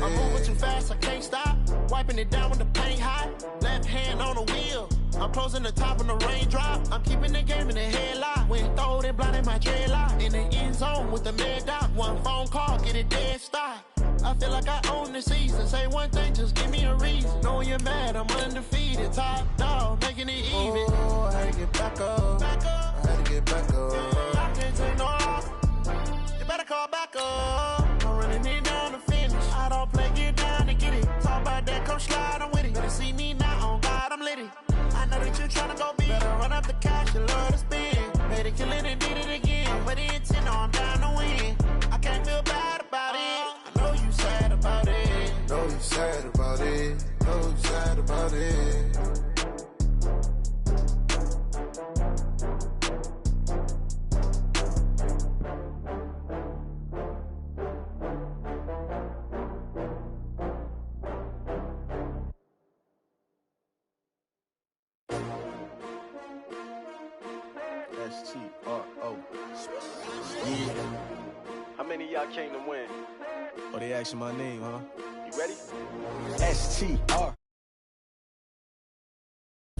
I'm moving too fast, I can't stop. Wiping it down when the paint hot. Left hand on the wheel. I'm closing the top when the raindrop. I'm keeping the game in the headlock. When throwed and blinded my dreadlock. In the end zone with the mad dot. One phone call, get it dead stop. I feel like I own the season. Say one thing, just give me a reason. Knowing you're mad, I'm undefeated. Top dog, making it even. Oh, I had to get back up. Back up. I had to get back up. Yeah, I can't take no loss. You better call back up. I'm running it down to finish. I don't play, get down to get it. Talk about that, come slide, I'm with it. Better see me now, on God, I'm litty. I know that you're trying to go big. Better run up the cash, you love to spend. Made it, kill it, and did it again. But the intent, no, I'm down to win. I can't feel bad about it. I know you sad about it. Know you sad about it. Know you sad about it. S-T-R-O. Yeah. How many of y'all came to win? Oh, they asking my name, huh? You ready? S-T-R.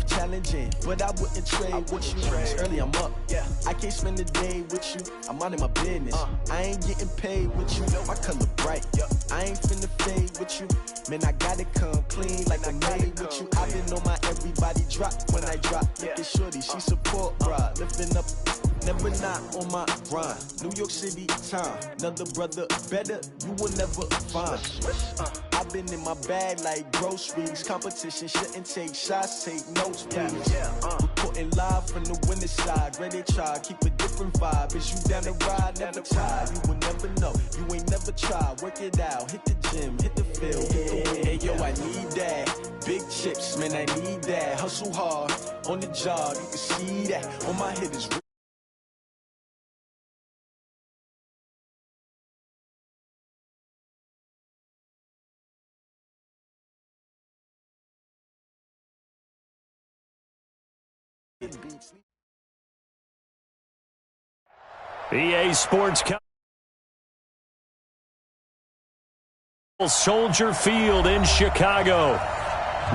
Challenging, but I wouldn't trade with you. It's early, I'm up. Yeah, I can't spend the day with you. I'm minding my business. I ain't getting paid with you. My color bright. I ain't finna fade with you. Man, I gotta come clean like I made with you. I've been on my everybody drop when I drop. Look at shorty, she support, bruh. Lifting up, never not on my grind. New York City time, another brother better, you will never find. I've been in my bag like groceries. Competition shouldn't take shots, take notes, please. Reporting live from the winning side. Ready to try, keep a different vibe. Is you down the ride, never tired. You will never know, you ain't never tried. Work it out, hit the gym, hit the field, hit the wheel. Hey yo, I need that. Big chips, man, I need that. Hustle hard, on the job, you can see that. On my head is EA Sports Soldier Field in Chicago.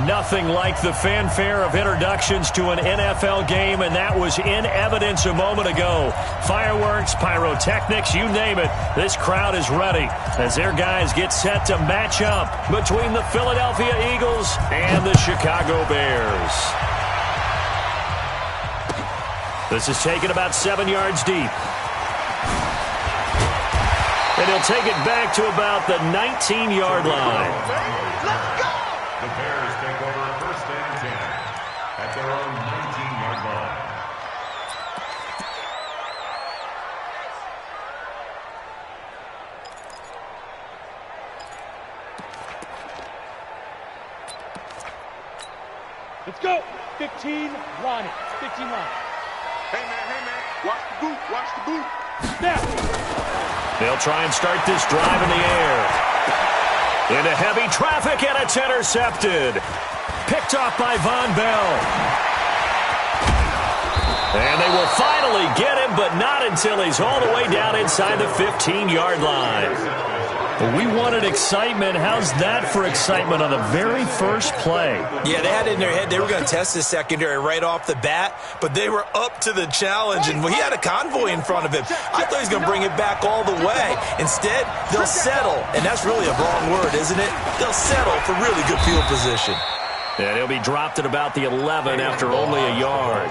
Nothing like the fanfare of introductions to an NFL game, and that was in evidence a moment ago. Fireworks, pyrotechnics, you name it. This crowd is ready as their guys get set to match up between the Philadelphia Eagles and the Chicago Bears. This is taken about 7 yards deep. And he'll take it back to about the 19-yard line. Let's go! The Bears take over first and 10 at their own 19-yard line. Let's go! 15, line it. 15 line. Hey, man. Watch the boot. Watch the boot. Snap! They'll try and start this drive in the air. Into heavy traffic, and it's intercepted. Picked off by Von Bell. And they will finally get him, but not until he's all the way down inside the 15-yard line. We wanted excitement. How's that for excitement on the very first play? Yeah, they had it in their head they were going to test the secondary right off the bat, but they were up to the challenge, and he had a convoy in front of him. I thought he was going to bring it back all the way. Instead, they'll settle, and that's really a wrong word, isn't it? They'll settle for really good field position. And he'll be dropped at about the 11 after only a yard.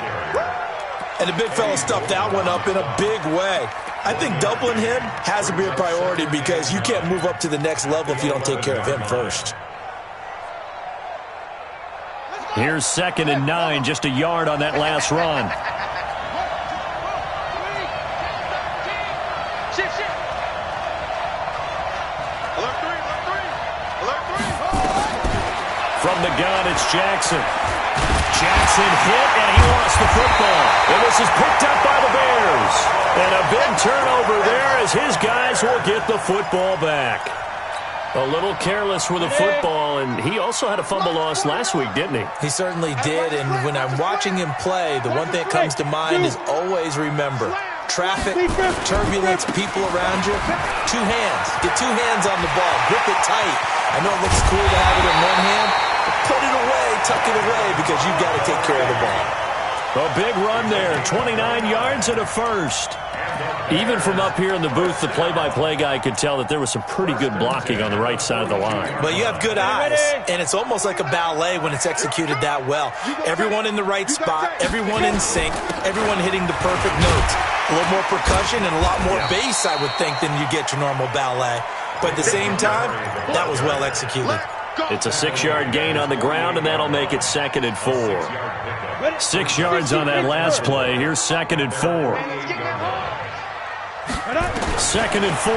And the big fella stuffed that one up in a big way. I think doubling him has to be a priority because you can't move up to the next level if you don't take care of him first. Here's 2nd and 9, just a yard on that last run. From the gun, it's Jackson. Jackson hit, and he lost the football. And this is picked up by the Bears. And a big turnover there as his guys will get the football back. A little careless with the football, and he also had a fumble loss last week, didn't he? He certainly did, and when I'm watching him play, the one thing that comes to mind is always remember, traffic, turbulence, people around you. Two hands. Get two hands on the ball. Grip it tight. I know it looks cool to have it in one hand, but put it away, tuck it away, because you've got to take care of the ball. A big run there, 29 yards and a first. Even from up here in the booth, the play-by-play guy could tell that there was some pretty good blocking on the right side of the line. Well, you have good eyes, and it's almost like a ballet when it's executed that well. Everyone in the right spot, everyone in sync, everyone hitting the perfect notes. A little more percussion and a lot more bass, I would think, than you get your normal ballet. But at the same time, that was well executed. It's a 6-yard gain on the ground, and that'll make it 2nd and 4. 6 yards on that last play. Here's 2nd and 4. 2nd and 4.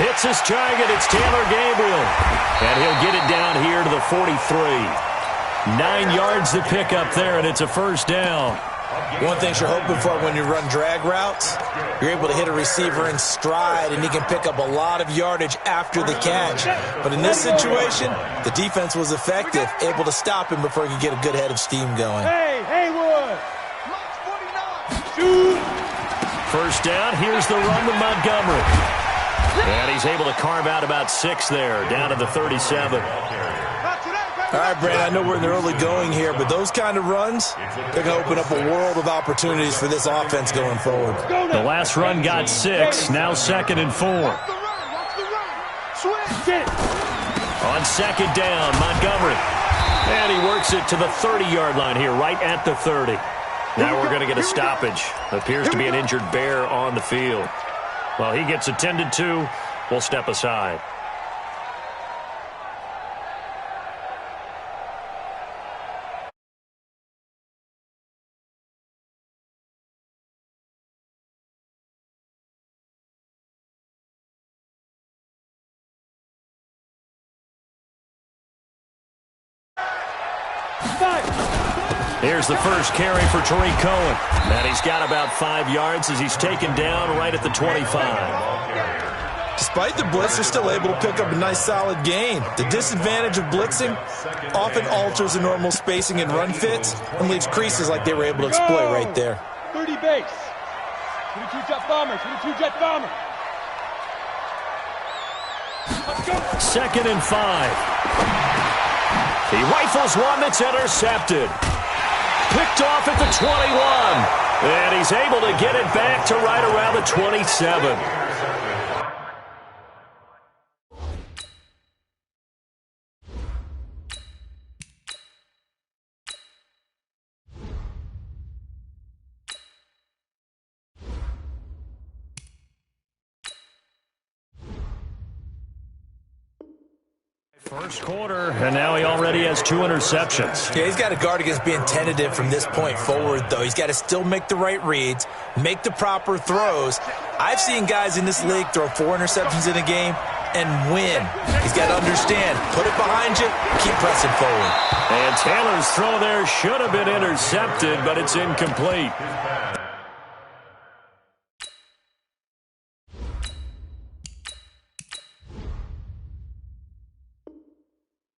Hits his target. It's Taylor Gabriel. And he'll get it down here to the 43. 9 yards to pick up there, and it's a first down. One thing you're hoping for when you run drag routes, you're able to hit a receiver in stride, and he can pick up a lot of yardage after the catch. But in this situation, the defense was effective, able to stop him before he could get a good head of steam going. Hey, Haywood! Shoot! First down. Here's the run to Montgomery. And he's able to carve out about 6 there, down to the 37. All right, Brandon, I know we're in the early going here, but those kind of runs, they're going to open up a world of opportunities for this offense going forward. The last run got 6, now 2nd and 4. On 2nd down, Montgomery. And he works it to the 30-yard line here, right at the 30. Now we're going to get a stoppage. Appears to be an injured Bear on the field. Well, he gets attended to. We'll step aside. Here's the first carry for Tariq Cohen. And he's got about 5 yards as he's taken down right at the 25. Despite the blitz, they're still able to pick up a nice solid gain. The disadvantage of blitzing often alters the normal spacing and run fits and leaves creases like they were able to exploit right there. 30 base. 22 jet bomber. 22 jet bomber. Let's go. 2nd and 5. He rifles one that's intercepted. Picked off at the 21. And he's able to get it back to right around the 27. First quarter, and now he already has 2 interceptions. Yeah, he's got to guard against being tentative from this point forward, though. He's got to still make the right reads, make the proper throws. I've seen guys in this league throw 4 interceptions in a game and win. He's got to understand, put it behind you, keep pressing forward. And Taylor's throw there should have been intercepted, but it's incomplete.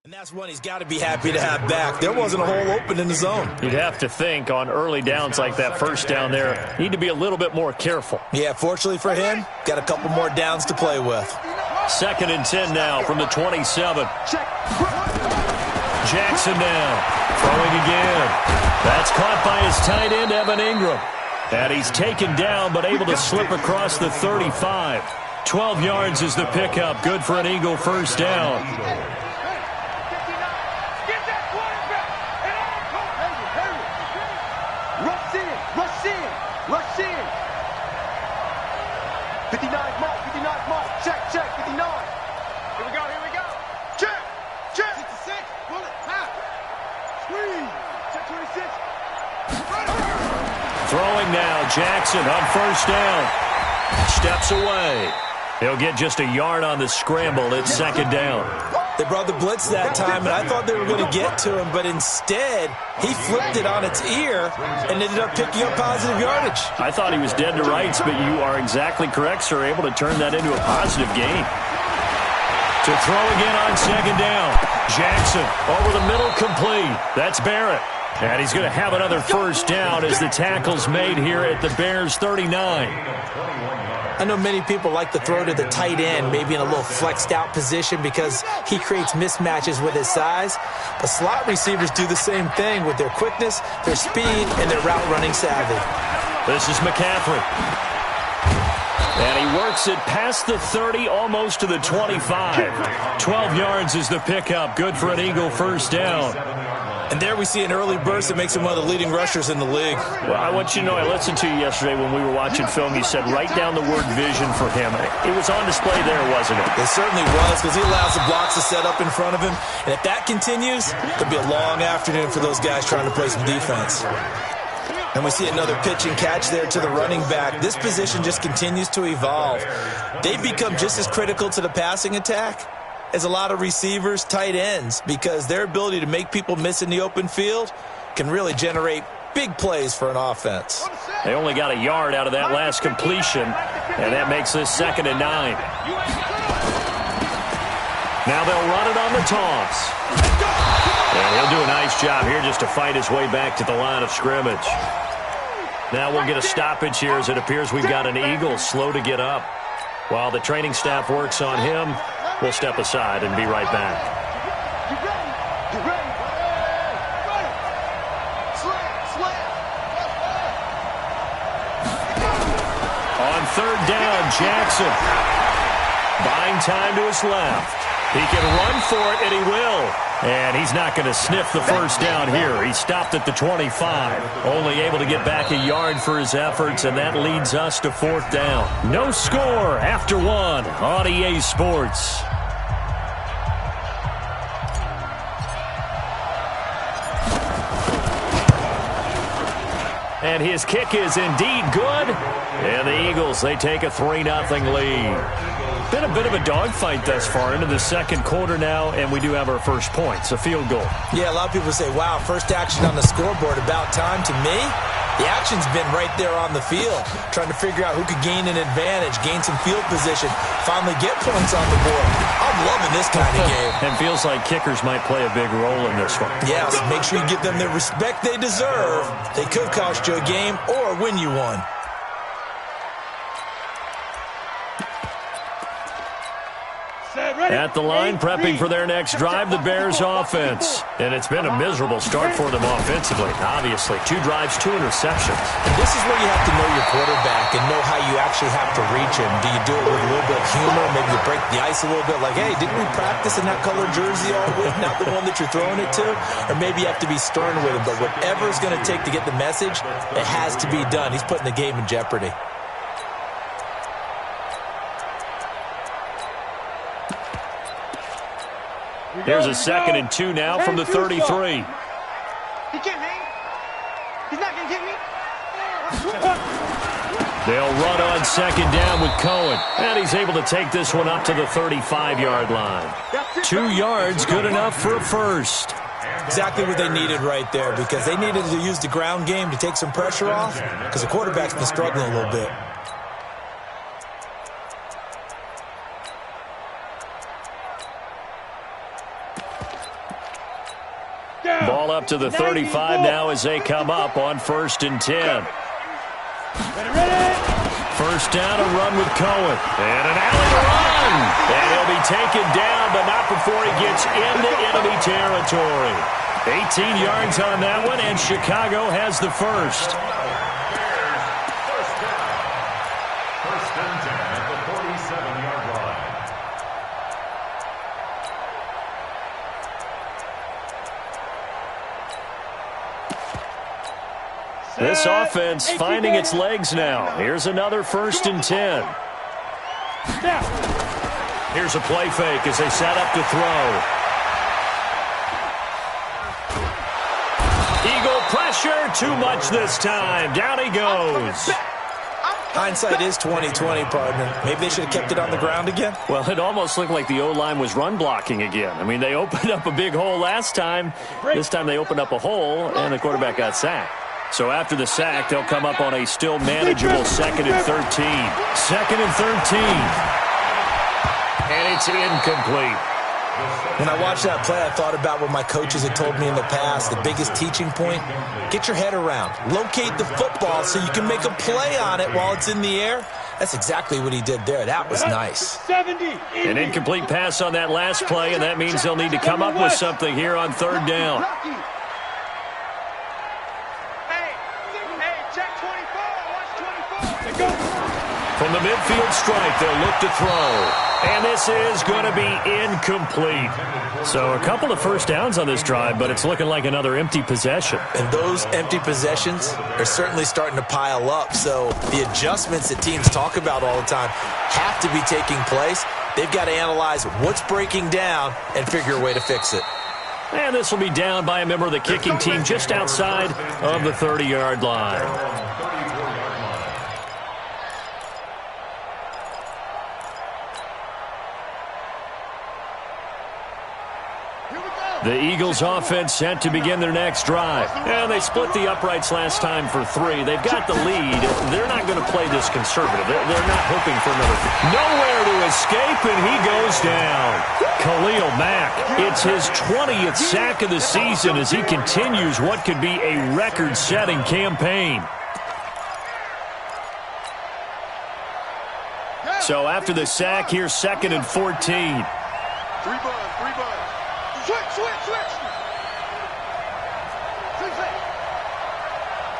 And that's one he's got to be happy to have back. There wasn't a hole open in the zone. You'd have to think on early downs like that first down there, need to be a little bit more careful. Yeah, fortunately for him, got a couple more downs to play with. 2nd and 10 now from the 27. Jackson now, throwing again. That's caught by his tight end, Evan Ingram. And he's taken down, but able to slip across the 35. 12 yards is the pickup. Good for an Eagle first down. Rush in. 59 mark, 59 mark. Check, 59. Here we go. Check. 66. Pull it. Half. Squeeze. Check 26. Throwing now, Jackson on first down. Steps away. He'll get just a yard on the scramble. It's 2nd down. They brought the blitz that time, and I thought they were going to get to him, but instead, he flipped it on its ear and ended up picking up positive yardage. I thought he was dead to rights, but you are exactly correct, sir. Able to turn that into a positive gain. To throw again on 2nd down. Jackson over the middle, complete. That's Barrett. And he's going to have another first down as the tackle's made here at the Bears 39. I know many people like to throw to the tight end, maybe in a little flexed out position because he creates mismatches with his size. But slot receivers do the same thing with their quickness, their speed, and their route running savvy. This is McCaffrey. And he works it past the 30, almost to the 25. 12 yards is the pickup. Good for an Eagle first down. And there we see an early burst that makes him one of the leading rushers in the league. Well, I want you to know, I listened to you yesterday when we were watching film. You said write down the word vision for him. It was on display there, wasn't it? It certainly was, because he allows the blocks to set up in front of him. And if that continues, it'll be a long afternoon for those guys trying to play some defense. And we see another pitch and catch there to the running back. This position just continues to evolve. They've become just as critical to the passing attack as a lot of receivers, tight ends, because their ability to make people miss in the open field can really generate big plays for an offense. They only got a yard out of that last completion, and that makes this 2nd and 9. Now they'll run it on the toss. And he'll do a nice job here just to fight his way back to the line of scrimmage. Now we'll get a stoppage here as it appears we've got an Eagle slow to get up. While the training staff works on him, we'll step aside and be right back. On 3rd down, Jackson. Buying time to his left. He can run for it, and he will. And he's not going to sniff the first down here. He stopped at the 25. Only able to get back a yard for his efforts, and that leads us to 4th down. No score after 1 on EA Sports. And his kick is indeed good. And the Eagles, they take a 3-0 lead. Been a bit of a dogfight thus far into the 2nd quarter now, and we do have our first points, a field goal. Yeah, a lot of people say, wow, first action on the scoreboard, about time. To me, the action's been right there on the field, trying to figure out who could gain an advantage, gain some field position, finally get points on the board. I'm loving this kind of game. And feels like kickers might play a big role in this one. Yes, make sure you give them the respect they deserve. They could cost you a game or win you one. At the line, prepping for their next drive, the Bears offense. And it's been a miserable start for them offensively, obviously. 2 drives, 2 interceptions. And this is where you have to know your quarterback and know how you actually have to reach him. Do you do it with a little bit of humor? Maybe you break the ice a little bit like, hey, didn't we practice in that colored jersey all week? Not the one that you're throwing it to? Or maybe you have to be stern with him. But whatever it's going to take to get the message, it has to be done. He's putting the game in jeopardy. Here's a 2nd and 2 now from the 33. He can't hang. He's not going to get me. They'll run on 2nd down with Cohen. And he's able to take this one up to the 35-yard line. 2 yards, good enough for a first. Exactly what they needed right there, because they needed to use the ground game to take some pressure off, because the quarterback's been struggling a little bit. Ball up to the 35 now as they come up on 1st and 10. First down, a run with Cohen. And an alley run. And he'll be taken down, but not before he gets into enemy territory. 18 yards on that one, and Chicago has the first. First and 10 at the 47-yard line. This offense finding its legs now. Here's another 1st and 10. Here's a play fake as they set up to throw. Eagle pressure, too much this time. Down he goes. Hindsight is 20/20, partner. Maybe they should have kept it on the ground again. Well, it almost looked like the O-line was run blocking again. I mean, they opened up a big hole last time. This time they opened up a hole, and the quarterback got sacked. So after the sack, they'll come up on a still manageable 2nd and 13. 2nd and 13. And it's incomplete. When I watched that play, I thought about what my coaches had told me in the past. The biggest teaching point, get your head around. Locate the football so you can make a play on it while it's in the air. That's exactly what he did there. That was nice. An incomplete pass on that last play, and that means they'll need to come up with something here on third down. From the midfield stripe, they'll look to throw. And this is going to be incomplete. So a couple of first downs on this drive, but it's looking like another empty possession. And those empty possessions are certainly starting to pile up. So the adjustments that teams talk about all the time have to be taking place. They've got to analyze what's breaking down and figure a way to fix it. And this will be down by a member of the kicking team just outside of the 30-yard line. The Eagles offense set to begin their next drive. And they split the uprights last time for 3. They've got the lead. They're not going to play this conservative. They're not hoping for another. Nowhere to escape, and he goes down. Khalil Mack, it's his 20th sack of the season as he continues what could be a record-setting campaign. So after the sack, here's 2nd and 14. 3 buns. Switch.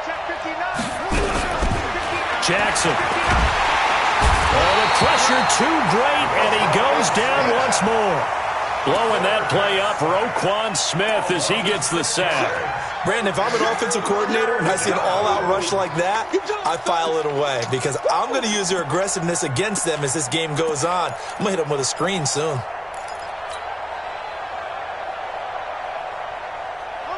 Check 59. Jackson. Oh, the pressure too great, and he goes down once more. Blowing that play up, Roquan Smith as he gets the sack. Brandon, if I'm an offensive coordinator and I see an all-out rush like that, I file it away because I'm going to use their aggressiveness against them as this game goes on. I'm going to hit them with a screen soon.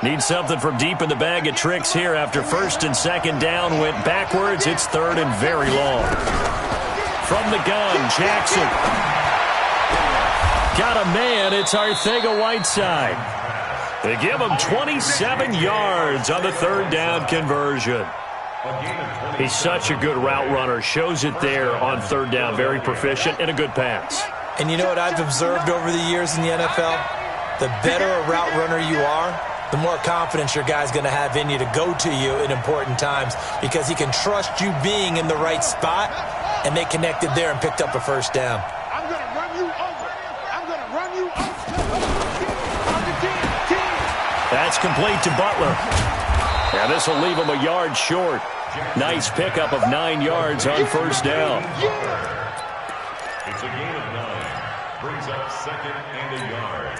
Need something from deep in the bag of tricks here after 1st and 2nd down went backwards. It's 3rd and very long. From the gun, Jackson. Got a man. It's Arcega-Whiteside. They give him 27 yards on the 3rd down conversion. He's such a good route runner. Shows it there on 3rd down. Very proficient and a good pass. And you know what I've observed over the years in the NFL? The better a route runner you are, the more confidence your guy's going to have in you to go to you in important times because he can trust you being in the right spot, and they connected there and picked up a 1st down. I'm going to run you over. That's complete to Butler. Now this will leave him a yard short. Nice pickup of 9 yards on 1st down. It's a gain of 9. Brings up 2nd and a yard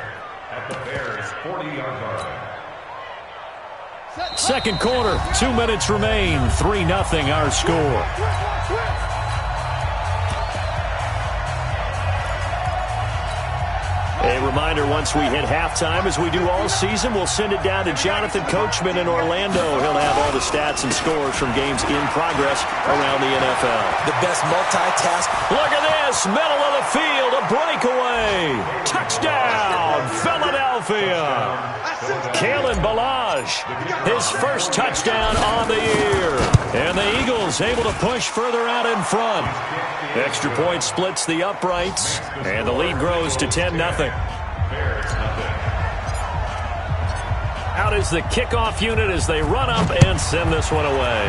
at the Bears' 40-yard line. Second quarter, 2 minutes remain. 3-0 our score. A reminder, once we hit halftime, as we do all season, we'll send it down to Jonathan Coachman in Orlando. He'll have all the stats and scores from games in progress around the NFL. The best multitask. Look at this, middle of the field, a breakaway. Touchdown, Philadelphia. Kalen Ballage, his first touchdown on the year. And the Eagles able to push further out in front. Extra point splits the uprights, and the lead grows to 10-0. Out is the kickoff unit as they run up and send this one away.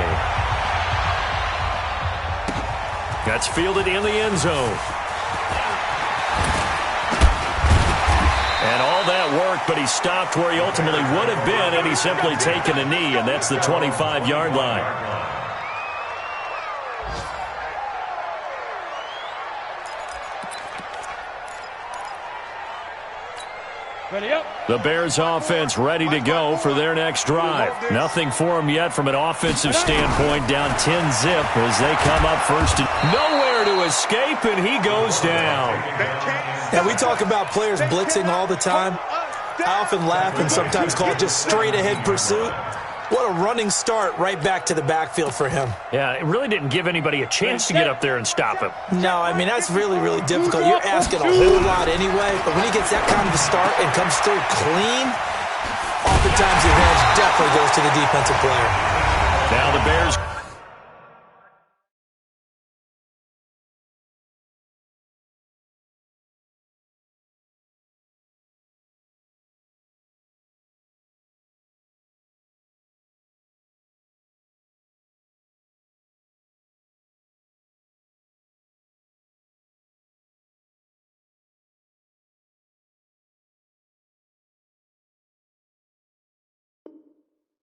That's fielded in the end zone. And all that work, but he stopped where he ultimately would have been, and he's simply taken a knee, and that's the 25-yard line. The Bears offense ready to go for their next drive. Nothing for them yet from an offensive standpoint, down 10-zip as they come up first. Nowhere to escape, and he goes down. Now, we talk about players blitzing all the time. I often laugh and sometimes call it just straight-ahead pursuit. What a running start right back to the backfield for him. Yeah, it really didn't give anybody a chance to get up there and stop him. No, I mean, that's really, really difficult. You're asking a whole lot anyway, but when he gets that kind of a start and comes through clean, oftentimes the advantage definitely goes to the defensive player. Now the Bears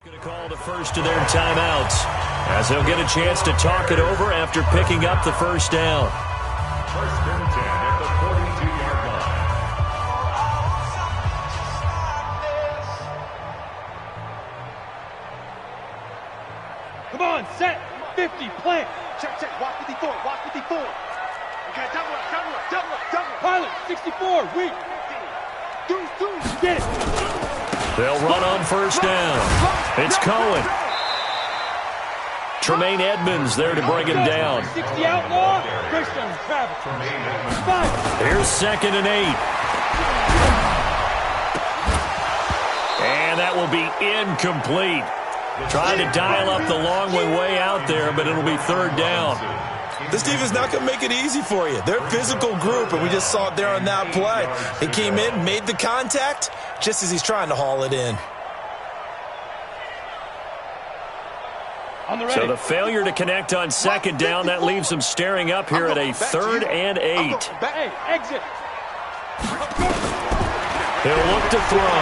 Going to call the first of their timeouts as they'll get a chance to talk it over after picking up the first down. First and 10 at the 42-yard line. Come on, set. 50, plant. Check, check. Walk 54. Walk 54. Okay, double up, double up, double up, double up. Pilot, 64, weak. Deuce, get it. They'll run on first down. It's Cohen. Tremaine Edmonds there to bring him down. 60 outlaw. Christian Travis. 5. Here's 2nd and 8. And that will be incomplete. Trying to dial up the long way out there, but it'll be 3rd down. This defense not going to make it easy for you. They're a physical group, and we just saw it there on that play. He came in, made the contact, just as he's trying to haul it in. So the failure to connect on 2nd down, that leaves them staring up here at a 3rd and 8. Hey, exit. He'll look to throw.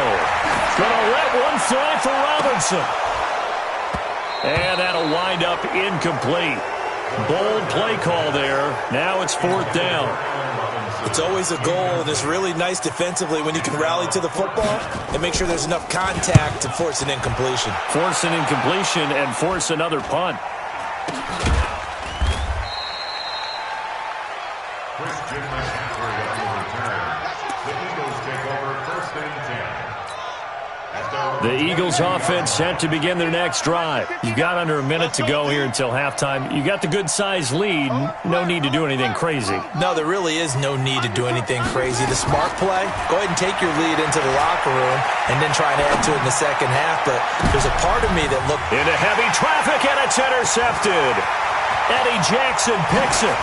Gonna let one fly for Robinson. And that'll wind up incomplete. Bold play call there. Now it's 4th down. It's always a goal, and it's really nice defensively when you can rally to the football and make sure there's enough contact to force an incompletion. Force an incompletion and force another punt. Christian McCaffrey on the return. The Eagles take over 1st and 10. The Eagles offense set to begin their next drive. You've got under a minute to go here until halftime. You got the good-sized lead. No need to do anything crazy. No, there really is no need to do anything crazy. The smart play, go ahead and take your lead into the locker room and then try and add to it in the second half. But there's a part of me that looked into heavy traffic, and it's intercepted. Eddie Jackson picks it.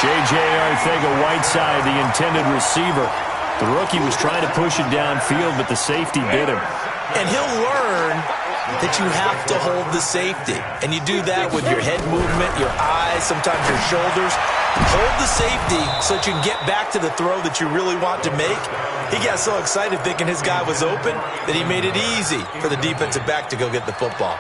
J.J. Arcega-Whiteside, the intended receiver. The rookie was trying to push it downfield, but the safety bit him. And he'll learn that you have to hold the safety. And you do that with your head movement, your eyes, sometimes your shoulders. Hold the safety so that you can get back to the throw that you really want to make. He got so excited thinking his guy was open that he made it easy for the defensive back to go get the football.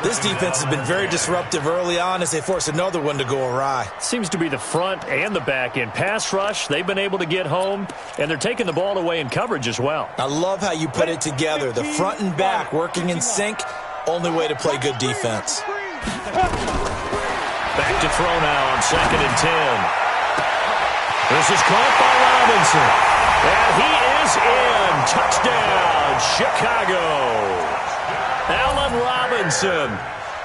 This defense has been very disruptive early on as they force another one to go awry. Seems to be the front and the back in pass rush. They've been able to get home, and they're taking the ball away in coverage as well. I love how you put it together. The front and back working in sync, only way to play good defense. Back to throw now on 2nd and 10. This is caught by Robinson. And he is in. Touchdown, Chicago. Allen Robinson,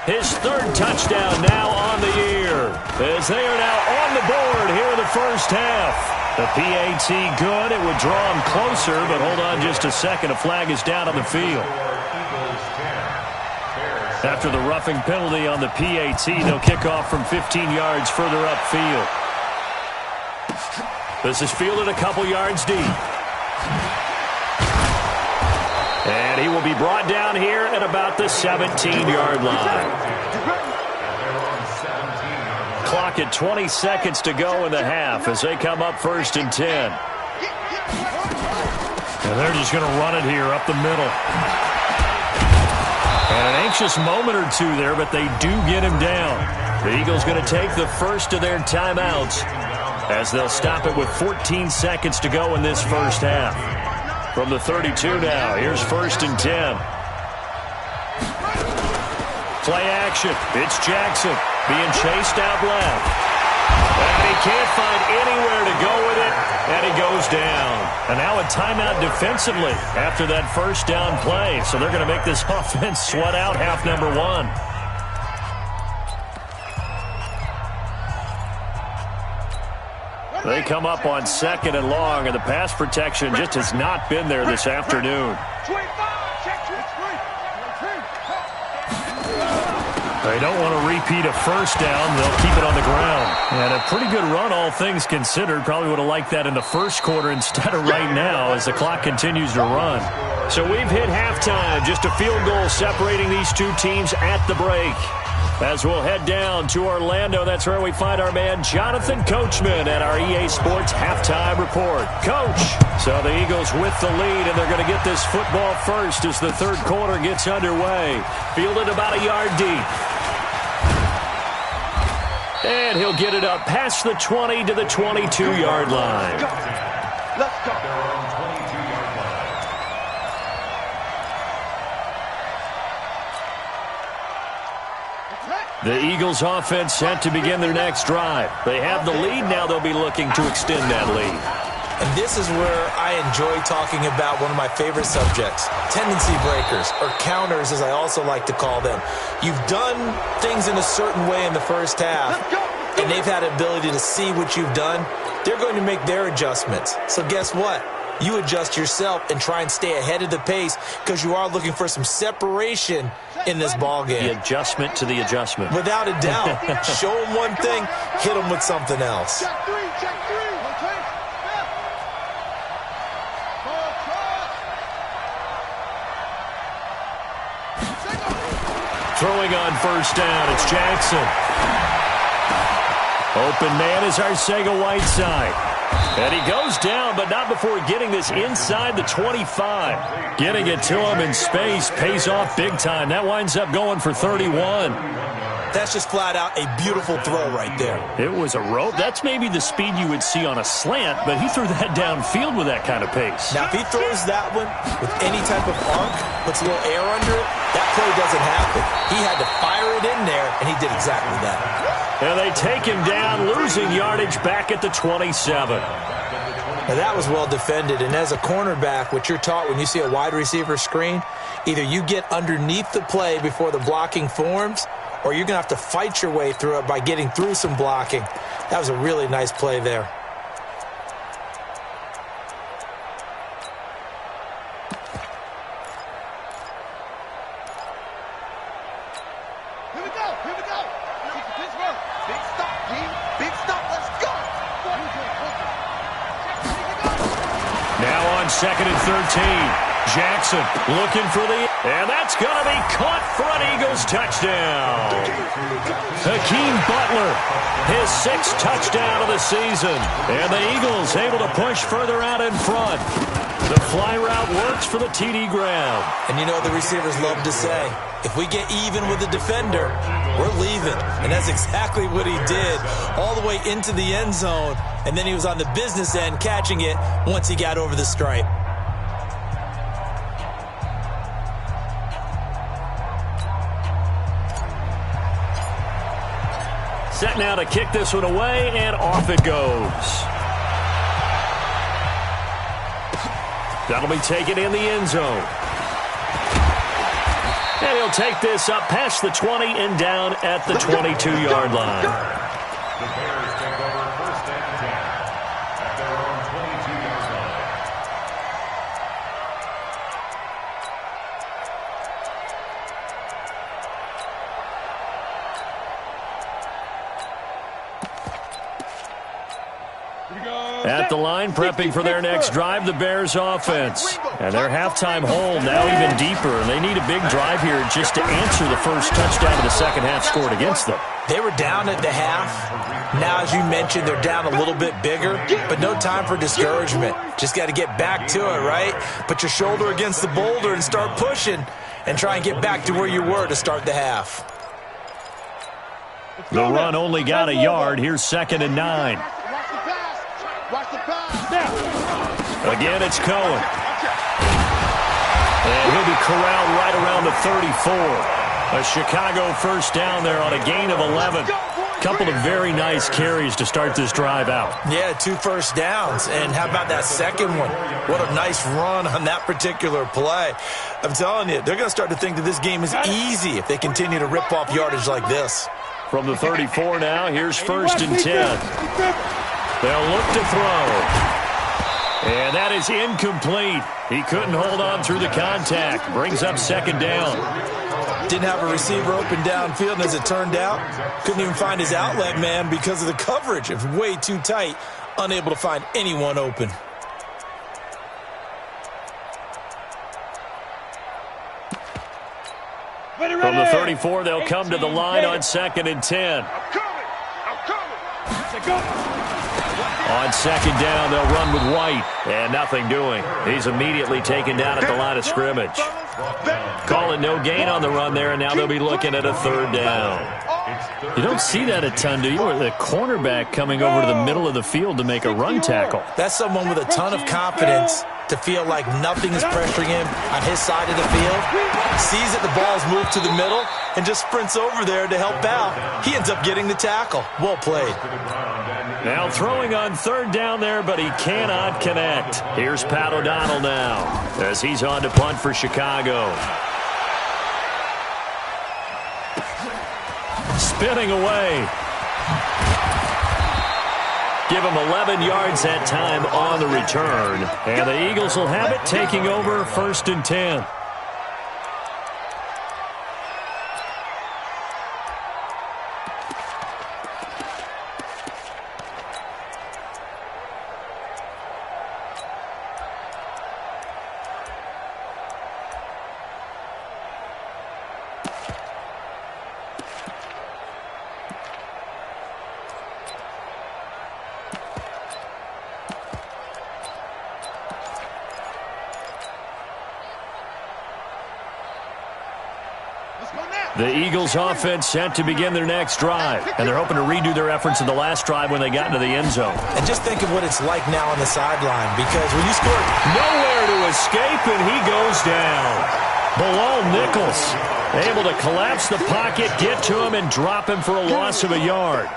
his 3rd touchdown now on the year, as they are now on the board here in the first half. The PAT good. It would draw him closer, but hold on just a second. A flag is down on the field. After the roughing penalty on the PAT, they'll kick off from 15 yards further upfield. This is fielded a couple yards deep. And he will be brought down here at about the 17-yard line. Clock at 20 seconds to go in the half as they come up 1st and 10. And they're just going to run it here up the middle. And an anxious moment or two there, but they do get him down. The Eagles going to take the first of their timeouts as they'll stop it with 14 seconds to go in this first half. From the 32 now, here's 1st and 10. Play action. It's Jackson being chased out left. And he can't find anywhere to go with it, and he goes down. And now a timeout defensively after that first down play. So they're going to make this offense sweat out half number 1. They come up on 2nd and long, and the pass protection just has not been there this afternoon. They don't want to repeat a first down. They'll keep it on the ground. And a pretty good run, all things considered. Probably would have liked that in the first quarter instead of right now as the clock continues to run. So we've hit halftime. Just a field goal separating these two teams at the break. As we'll head down to Orlando, that's where we find our man Jonathan Coachman at our EA Sports Halftime Report. Coach, so the Eagles with the lead, and they're going to get this football first as the third quarter gets underway. Fielded about a yard deep. And he'll get it up past the 20 to the 22-yard line. Let's go. The Eagles offense set to begin their next drive. They have the lead. Now they'll be looking to extend that lead. And this is where I enjoy talking about one of my favorite subjects, tendency breakers, or counters as I also like to call them. You've done things in a certain way in the first half, and they've had an ability to see what you've done. They're going to make their adjustments. So guess what? You adjust yourself and try and stay ahead of the pace because you are looking for some separation in this ball game. The adjustment to the adjustment. Without a doubt. Show them one thing, hit them with something else. Check three. Okay. Throwing on first down, it's Jackson. Open man is Arcega-Whiteside. And he goes down, but not before getting this inside the 25. Getting it to him in space pays off big time. That winds up going for 31. That's just flat out a beautiful throw right there. It was a rope. That's maybe the speed you would see on a slant, but he threw that downfield with that kind of pace. Now, if he throws that one with any type of arc, puts a little air under it, that play doesn't happen. He had to fire it in there, and he did exactly that. And they take him down, losing yardage back at the 27. Now, that was well defended, and as a cornerback, what you're taught when you see a wide receiver screen, either you get underneath the play before the blocking forms, or you're going to have to fight your way through it by getting through some blocking. That was a really nice play there. Here we go. Pittsburgh. Big stop, team. Big stop. Let's go. Now on 2nd and 13. Jackson looking for and that's going to be caught for an Eagles touchdown. Hakeem Butler, his 6th touchdown of the season. And the Eagles able to push further out in front. The fly route works for the TD ground. And you know what the receivers love to say? If we get even with the defender, we're leaving. And that's exactly what he did, all the way into the end zone. And then he was on the business end catching it once he got over the stripe. Set now to kick this one away, and off it goes. That'll be taken in the end zone. And he'll take this up past the 20 and down at the 22-yard line. The Bears take over 1st and 10 at their own 22-yard line. At the line, prepping for their next drive, the Bears offense. And their halftime hole now even deeper, and they need a big drive here just to answer the first touchdown of the second half scored against them. They were down at the half. Now, as you mentioned, they're down a little bit bigger, but no time for discouragement. Just got to get back to it, right? Put your shoulder against the boulder and start pushing and try and get back to where you were to start the half. The run only got a yard. Here's 2nd and 9. Watch the pass. Again, it's Cohen. And he'll be corralled right around the 34. A Chicago first down there on a gain of 11. Couple of very nice carries to start this drive out. Yeah, 2 first downs. And how about that second one? What a nice run on that particular play. I'm telling you, they're going to start to think that this game is easy if they continue to rip off yardage like this. From the 34 now, here's 1st and 10. They'll look to throw. And that is incomplete. He couldn't hold on through the contact. Brings up 2nd down. Didn't have a receiver open downfield, and as it turned out, couldn't even find his outlet man because of the coverage. It was way too tight, unable to find anyone open. 34, they'll come to the line on 2nd and 10. On 2nd down, they'll run with White. And nothing doing. He's immediately taken down at the line of scrimmage. Call it no gain on the run there, and now they'll be looking at a 3rd down. You don't see that a ton, do you? Or the cornerback coming over to the middle of the field to make a run tackle. That's someone with a ton of confidence to feel like nothing is pressuring him on his side of the field. Sees that the ball's moved to the middle and just sprints over there to help out. He ends up getting the tackle. Well played. Now throwing on 3rd down there, but he cannot connect. Here's Pat O'Donnell now as he's on to punt for Chicago. Spinning away. Give him 11 yards that time on the return. And the Eagles will have it, taking over 1st and 10. The Eagles offense set to begin their next drive, and they're hoping to redo their efforts in the last drive when they got into the end zone. And just think of what it's like now on the sideline, because when you score, nowhere to escape, and he goes down. Bilal Nichols able to collapse the pocket, get to him, and drop him for a loss of a yard.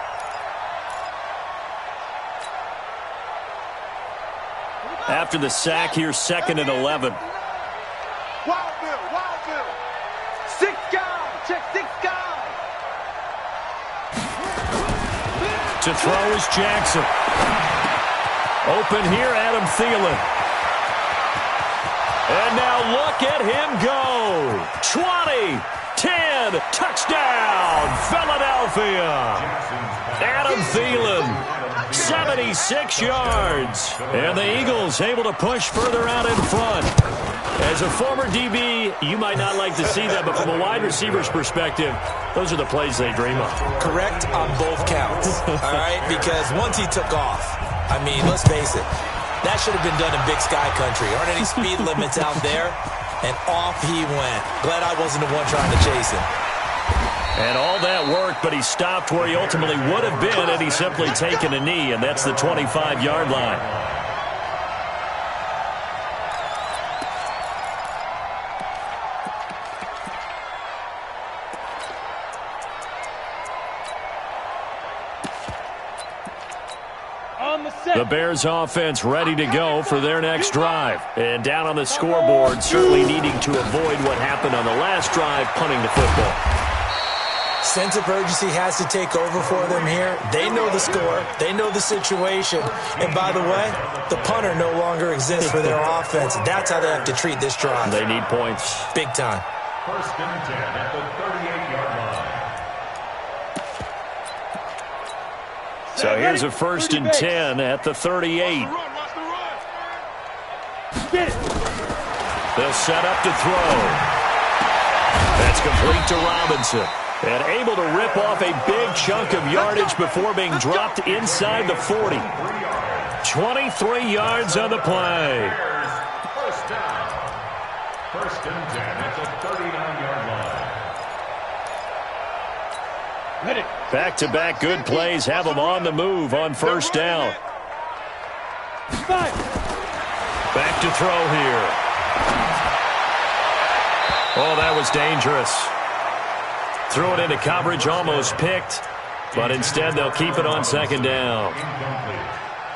After the sack, here's 2nd and 11. Wild Bill. 6 guys. Check 6 guys. To throw is Jackson. Open here, Adam Thielen. And now look at him go. 20, 10, touchdown, Philadelphia. Adam Thielen, 76 yards. And the Eagles able to push further out in front. As a former DB, you might not like to see that, but from a wide receiver's perspective, those are the plays they dream of. Correct on both counts, all right? Because once he took off, I mean, let's face it, that should have been done in Big Sky Country. Aren't any speed limits out there? And off he went. Glad I wasn't the one trying to chase him. And all that worked, but he stopped where he ultimately would have been had he simply taken a knee, and that's the 25-yard line. The Bears offense ready to go for their next drive. And down on the scoreboard, certainly needing to avoid what happened on the last drive, punting the football. Sense of urgency has to take over for them here. They know the score. They know the situation. And by the way, the punter no longer exists for their offense. That's how they have to treat this drive. They need points. Big time. 1st and 10 at the 38-yard line. So here's a 1st and 10 at the 38. They'll set up to throw. That's complete to Robinson. And able to rip off a big chunk of yardage before being dropped inside the 40. 23 yards on the play. First down. 1st and 10 at the 39-yard line. Back-to-back good plays have them on the move on 1st down. Back to throw here. Oh, that was dangerous. Threw it into coverage, almost picked, but instead they'll keep it on 2nd down.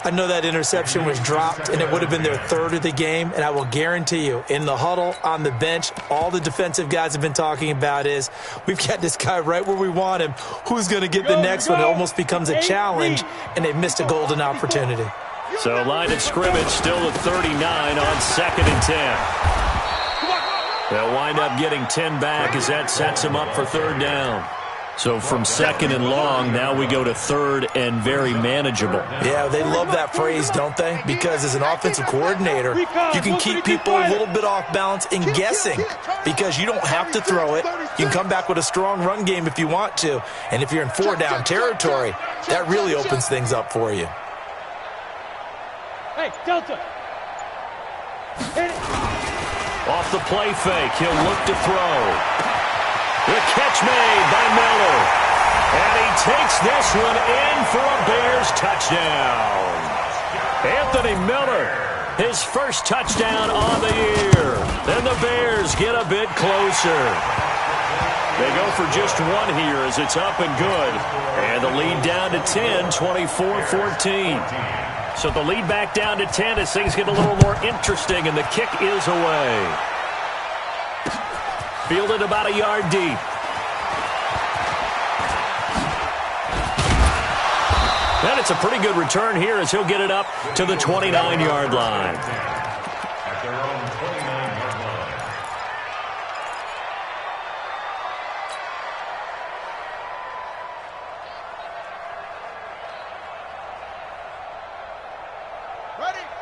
I know that interception was dropped, and it would have been their 3rd of the game, and I will guarantee you, in the huddle, on the bench, all the defensive guys have been talking about is, we've got this guy right where we want him. Who's going to get the next one? It almost becomes a challenge, and they missed a golden opportunity. So line of scrimmage still at 39 on 2nd and 10. They'll wind up getting 10 back as that sets them up for 3rd down. So from second and long, now we go to third and very manageable. Yeah, they love that phrase, don't they? Because as an offensive coordinator, you can keep people a little bit off balance and guessing because you don't have to throw it. You can come back with a strong run game if you want to. And if you're in four-down territory, that really opens things up for you. Hey, Delta. Off the play fake, he'll look to throw. The catch made by Miller. And he takes this one in for a Bears touchdown. Anthony Miller, his first touchdown on the year. Then the Bears get a bit closer. They go for just one here as it's up and good. And the lead down to 10, 24-14. So the lead back down to 10 as things get a little more interesting, and the kick is away. Fielded about a yard deep. And it's a pretty good return here as he'll get it up to the 29-yard line. At their own 29-yard line.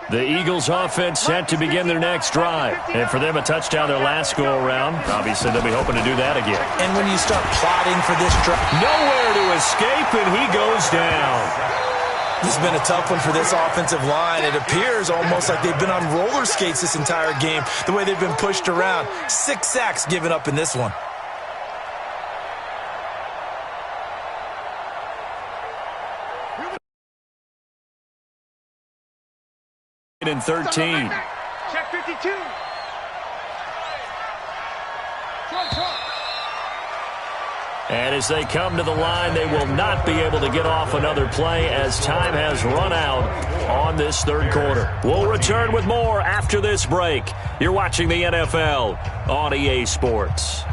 The Eagles offense set to begin their next drive. And for them, a touchdown their last go-around. Obviously, they'll be hoping to do that again. And when you start plotting for this drive, nowhere to escape, and he goes down. This has been a tough one for this offensive line. It appears almost like they've been on roller skates this entire game, the way they've been pushed around. 6 sacks given up in this one. In 13. Check 52. And as they come to the line, they will not be able to get off another play as time has run out on this third quarter. We'll return with more after this break. You're watching the NFL on EA Sports.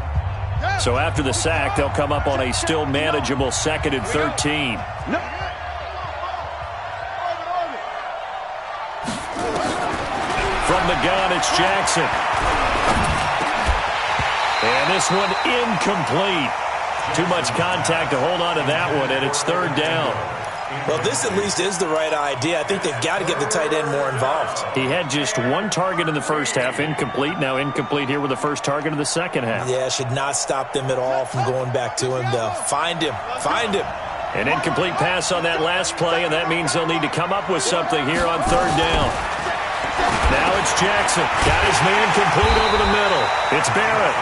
So after the sack, they'll come up on a still manageable 2nd and 13. From the gun, it's Jackson. And this one incomplete. Too much contact to hold on to that one, and it's third down. Well, this at least is the right idea. I think they've got to get the tight end more involved. He had just one target in the first half, incomplete. Now incomplete here with the first target of the second half. Yeah, should not stop them at all from going back to him, though. Find him. Find him. An incomplete pass on that last play, and that means they'll need to come up with something here on third down. Now it's Jackson. Got his man complete over the middle. It's Barrett.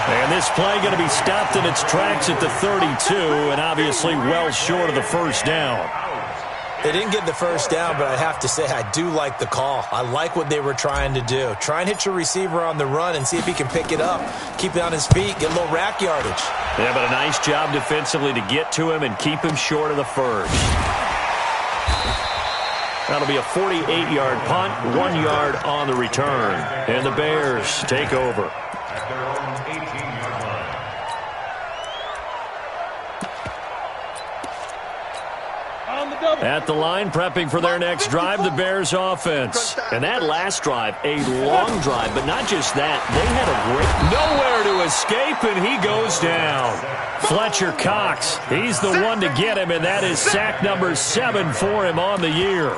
And this play going to be stopped in its tracks at the 32, and obviously well short of the first down. They didn't get the first down, but I have to say I do like the call. I like what they were trying to do. Try and hit your receiver on the run and see if he can pick it up. Keep it on his feet, get a little rack yardage. Yeah, but a nice job defensively to get to him and keep him short of the first. That'll be a 48-yard punt, 1 yard on the return. And the Bears take over. At their own 18-yard line. At the line, prepping for their next drive, the Bears offense. And that last drive, a long drive, but not just that. They had a great nowhere to escape, and he goes down. Fletcher Cox, he's the one to get him, and that is sack number 7 for him on the year.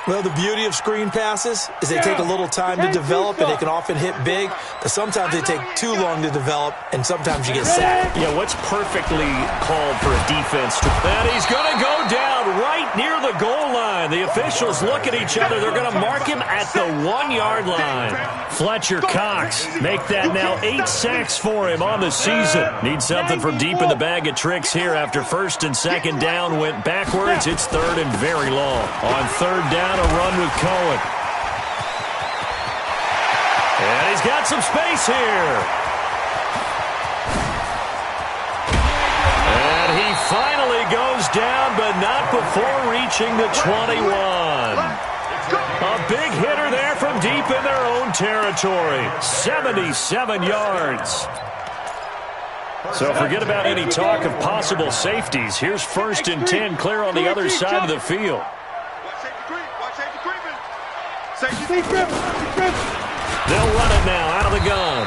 Well, the beauty of screen passes is they take a little time to develop, and they can often hit big, but sometimes they take too long to develop, and sometimes you get sacked. Yeah, what's perfectly called for a defense to... And he's going to go down right near the goal line. The officials look at each other. They're going to mark him at the 1 yard line. Fletcher Cox make that now 8 sacks for him on the season. Needs something from deep in the bag of tricks here after first and second down went backwards. It's third and very long. On third down, a run with Cohen. And he's got some space here. And he finally goes down, but not before reaching the 21. A big hitter there from deep in their own territory. 77 yards. So forget about any talk of possible safeties. Here's first and 10 clear on the other side of the field. They'll run it now out of the gun.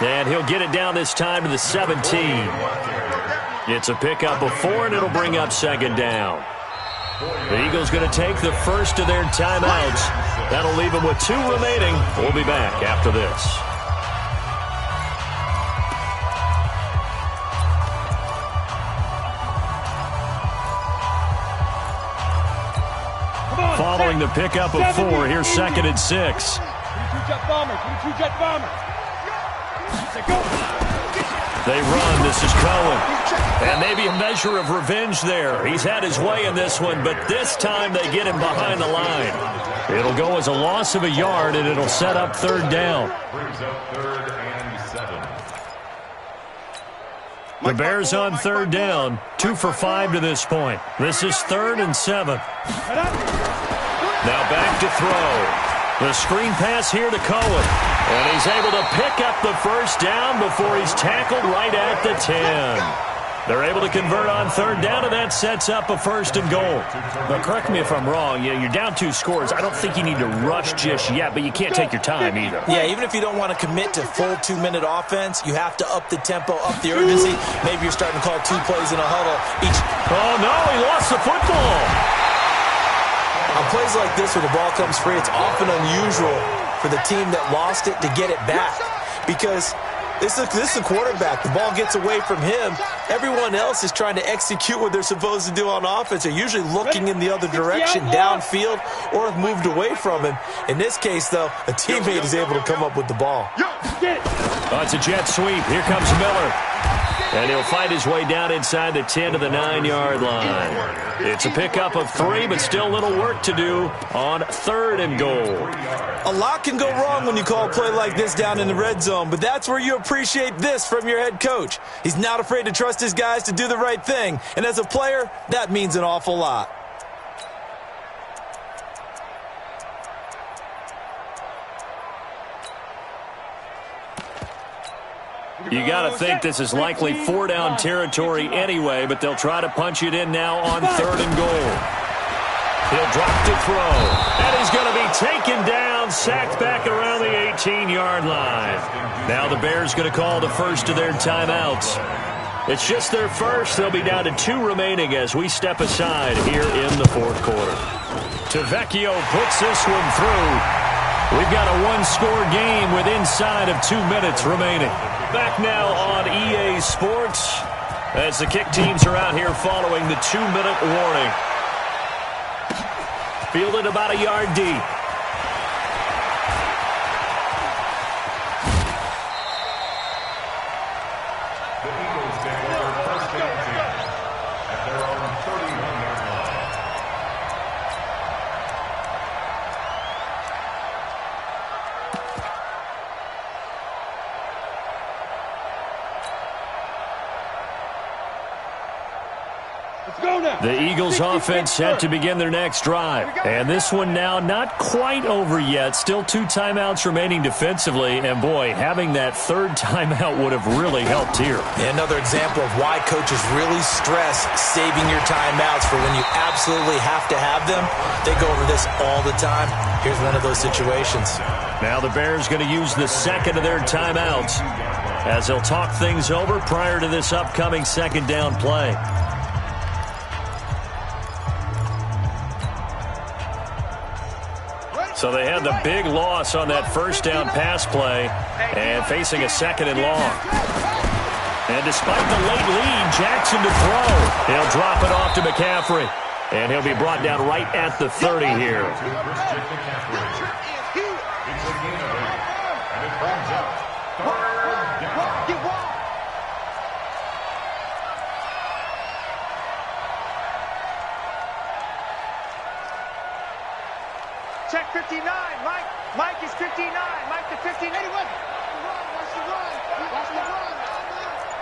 And he'll get it down this time to the 17. It's a pickup of 4, and it'll bring up second down. The Eagles going to take the first of their timeouts. That'll leave them with 2 remaining. We'll be back after this. Following the pickup of 4, here's 2nd and 6. 22 jet bomber, 22 jet bomber. They run. This is Cohen. And maybe a measure of revenge there. He's had his way in this one, but this time they get him behind the line. It'll go as a loss of a yard, and it'll set up 3rd down. Brings up 3rd and 7. The Bears on 3rd down, 2 for 5 to this point. This is 3rd and 7. Now back to throw. The screen pass here to Cohen. And he's able to pick up the first down before he's tackled right at the 10. They're able to convert on 3rd down, and that sets up a 1st and goal. But correct me if I'm wrong. You're down 2 scores. I don't think you need to rush just yet, but you can't take your time either. Yeah, even if you don't want to commit to full 2-minute offense, you have to up the tempo, up the urgency. Maybe you're starting to call 2 plays in a huddle. Oh, no, he lost the football. On plays like this where the ball comes free, it's often unusual for the team that lost it to get it back. Because this is a quarterback. The ball gets away from him. Everyone else is trying to execute what they're supposed to do on offense. They're usually looking in the other direction, downfield, or have moved away from him. In this case, though, a teammate is able to come up with the ball. Oh, it's a jet sweep. Here comes Miller. And he'll fight his way down inside the 10 to the 9-yard line. It's a pickup of 3, but still a little work to do on 3rd and goal. A lot can go wrong when you call a play like this down in the red zone, but that's where you appreciate this from your head coach. He's not afraid to trust his guys to do the right thing, and as a player, that means an awful lot. You got to think this is likely 4-down territory anyway, but they'll try to punch it in now on 3rd and goal. He'll drop to throw. And he's going to be taken down, sacked back around the 18-yard line. Now the Bears going to call the first of their timeouts. It's just their first. They'll be down to 2 remaining as we step aside here in the 4th quarter. Tavecchio puts this one through. We've got a 1-score game with inside of 2 minutes remaining. Back now on EA Sports as the kick teams are out here following the 2-minute warning. Fielded about a yard deep. The Eagles take over 1st and 10 at their own 31-yard line. The Eagles offense set to begin their next drive. And this one now not quite over yet. Still 2 timeouts remaining defensively. And boy, having that 3rd timeout would have really helped here. Another example of why coaches really stress saving your timeouts for when you absolutely have to have them. They go over this all the time. Here's one of those situations. Now the Bears going to use the 2nd of their timeouts as they'll talk things over prior to this upcoming 2nd down play. So they had the big loss on that 1st down pass play and facing a 2nd and long. And despite the late lead, Jackson to throw. He'll drop it off to McCaffrey. And he'll be brought down right at the 30 here. Check 59. Mike is 59. Mike to 59. Watch the run.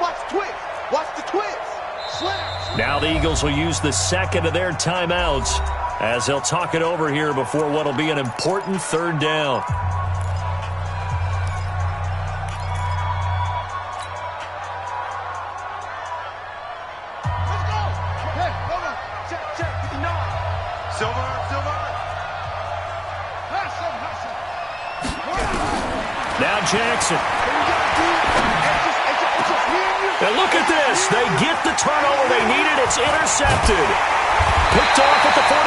Watch the twist. Watch the twist. Now the Eagles will use the 2nd of their timeouts as they'll talk it over here before what will be an important 3rd down. Let's go. Hey, hold on. Check 59. Silver. Now Jackson. It's just me and you. And look at this. They get the turnover they needed. It's intercepted. Picked off at the 49.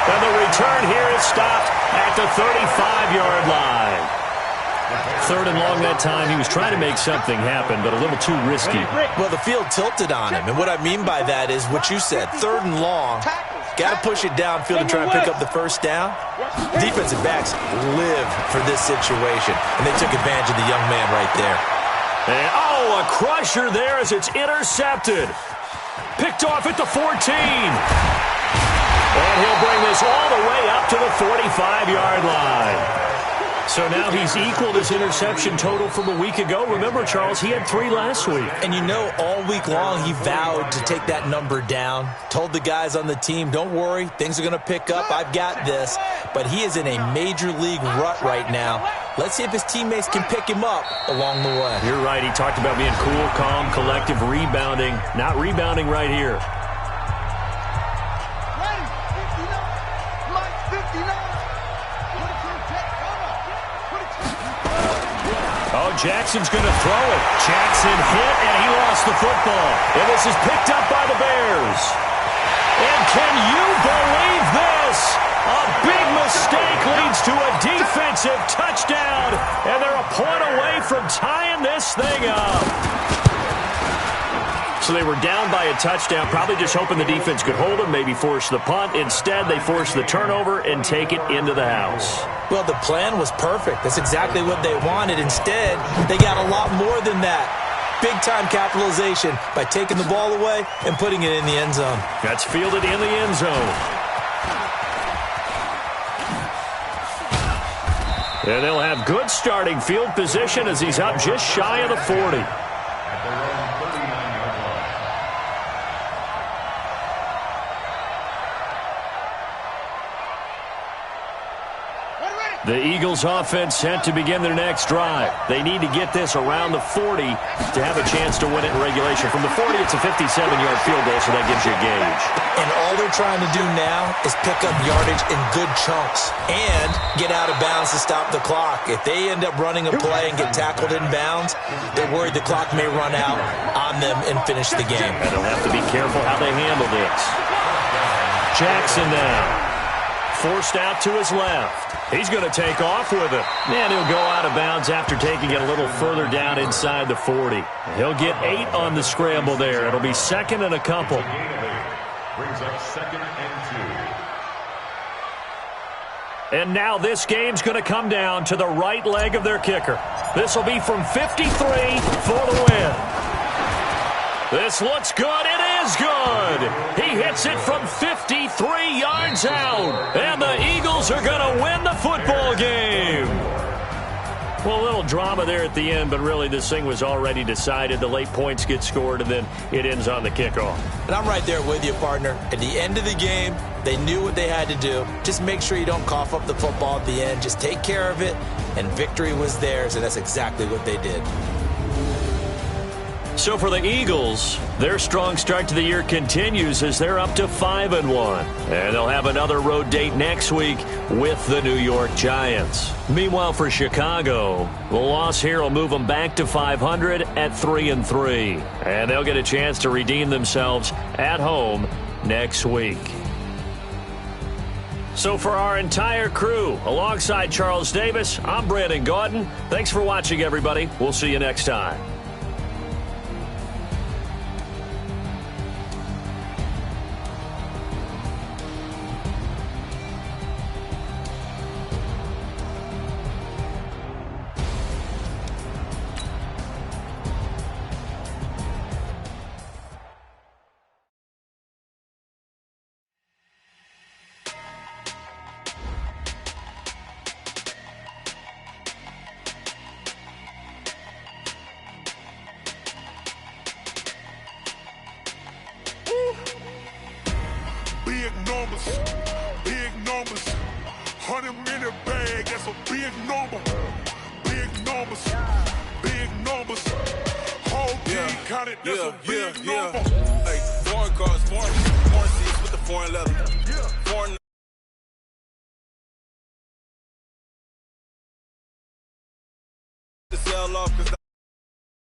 And the return here is stopped at the 35-yard line. 3rd and long that time. He was trying to make something happen, but a little too risky. Well, the field tilted on him, and what I mean by that is what you said, 3rd and long. Got to push it downfield to try and pick up the first down. Defensive backs live for this situation, and they took advantage of the young man right there. And, oh, a crusher there as it's intercepted. Picked off at the 14. And he'll bring this all the way up to the 45-yard line. So now he's equaled his interception total from a week ago. Remember, Charles, he had 3 last week. And you know, all week long he vowed to take that number down. Told the guys on the team, don't worry, things are going to pick up. I've got this. But he is in a major league rut right now. Let's see if his teammates can pick him up along the way. You're right. He talked about being cool, calm, collective, rebounding. Not rebounding right here. Oh, Jackson's going to throw it. Jackson hit, and he lost the football. And this is picked up by the Bears. And can you believe this? A big mistake leads to a defensive touchdown, and they're a point away from tying this thing up. So they were down by a touchdown, probably just hoping the defense could hold them, maybe force the punt. Instead, they force the turnover and take it into the house. Well, the plan was perfect. That's exactly what they wanted. Instead, they got a lot more than that. Big-time capitalization by taking the ball away and putting it in the end zone. That's fielded in the end zone. And they'll have good starting field position as he's up just shy of the 40. The Eagles offense set to begin their next drive. They need to get this around the 40 to have a chance to win it in regulation. From the 40, it's a 57-yard field goal, so that gives you a gauge. And all they're trying to do now is pick up yardage in good chunks and get out of bounds to stop the clock. If they end up running a play and get tackled in bounds, they're worried the clock may run out on them and finish the game. And they'll have to be careful how they handle this. Jackson now. Forced out to his left. He's going to take off with it. And he'll go out of bounds after taking it a little further down inside the 40. He'll get 8 on the scramble there. It'll be 2nd and a couple. Brings up 2nd and 2. And now this game's going to come down to the right leg of their kicker. This will be from 53 for the win. This looks good. It is good. He hits it from 53 yards out. And the Eagles are going to win the football game. Well, a little drama there at the end, but really this thing was already decided. The late points get scored, and then it ends on the kickoff. And I'm right there with you, partner. At the end of the game, they knew what they had to do. Just make sure you don't cough up the football at the end. Just take care of it, and victory was theirs, and that's exactly what they did. So for the Eagles, their strong start to the year continues as they're up to 5-1. And they'll have another road date next week with the New York Giants. Meanwhile, for Chicago, the loss here will move them back to 500 at 3-3. And they'll get a chance to redeem themselves at home next week. So for our entire crew, alongside Charles Davis, I'm Brandon Gaudin. Thanks for watching, everybody. We'll see you next time. Big numbers, 100-minute bag, that's a big number. Big numbers, whole team counted, that's a big number. Hey, foreign cars, foreign seats with the foreign leather.